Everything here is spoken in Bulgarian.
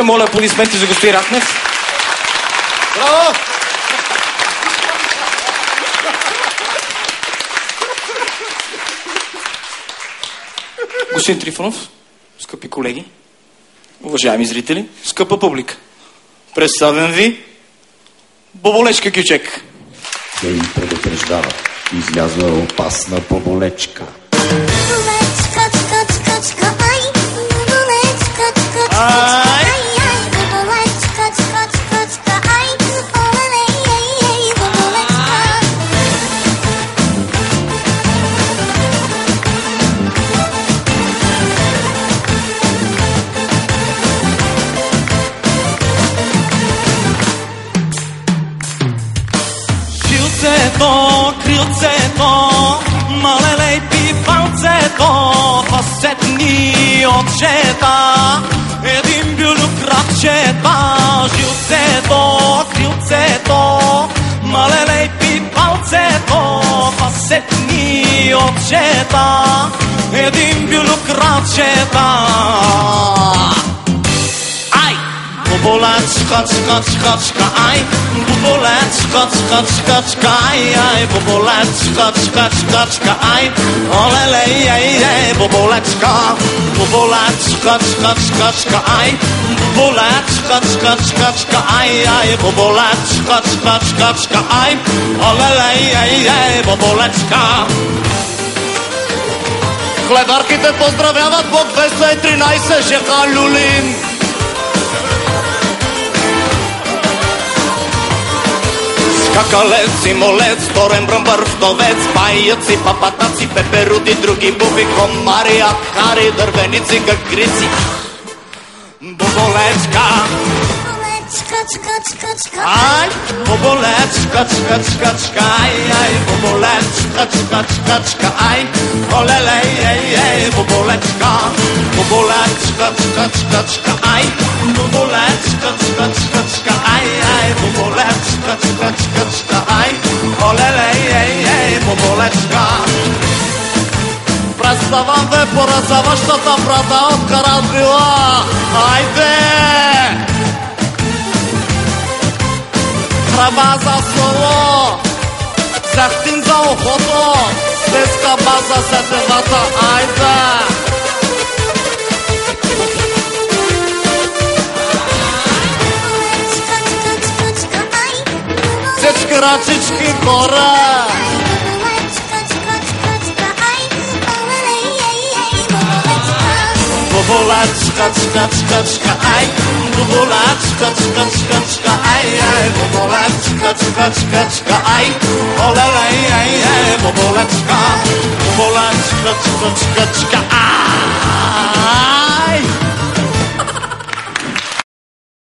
Моля, аплодисменти за господин Рахнев. Браво! Господин Трифонов, скъпи колеги, уважаеми зрители, скъпа публика, представям ви Боболечка Кючек. Те им предупреждава. Излязла опасна боболечка. Крилцето, малелей пипалцето, фасетни отчета, един бюрокрачета, жилцето, крилцето, малелей пипалцето, фасетни отчета, един бюрокрачета. Боболечка, чка, чка, чка, ай, боболечка, чка, чка, чка, ай, ай, боболечка, чка, чка, чка, ай, олелей, ай, ай, боболечка, боболечка, чка, чка, чка, ай, боболечка, чка, чка, чка, ай, ай, боболечка, чка, чка, чка, ай, олелей, ай, ай, боболечка. Хлебарките поздравяват Бог 213, ЖК Люлин. Какалец, симолец, сторен бръмбър, вдовец, паяци, папатаци, пеперуди, други буби, комари, акари, дървеници, гагрици. Боболечка. Ай, боболечка, чка, чка, чка, ай, ай, боболечка, чка, чка, чка, ай, олелей, ей, ей, боболечка, боболечка, чка, чка, чка, ай, боболечка, чка, чка, чка, ай, ай, боболечка, чка, чка, чка, ай, олелей, ей, ей, боболечка. Представам бе поразяващата брата от Карадила. Айде! Тръба за слово, захтин за ухото, деска база сетевата, айде! Всички ръчички горе! Боболечка, чка, чка, чка, ай, боболечка, чка, чка, чка, ай, ай, боболечка, чка, чка, чка, ай, олелей, ай, ай, боболечка, боболечка, чка, чка, чка, ай.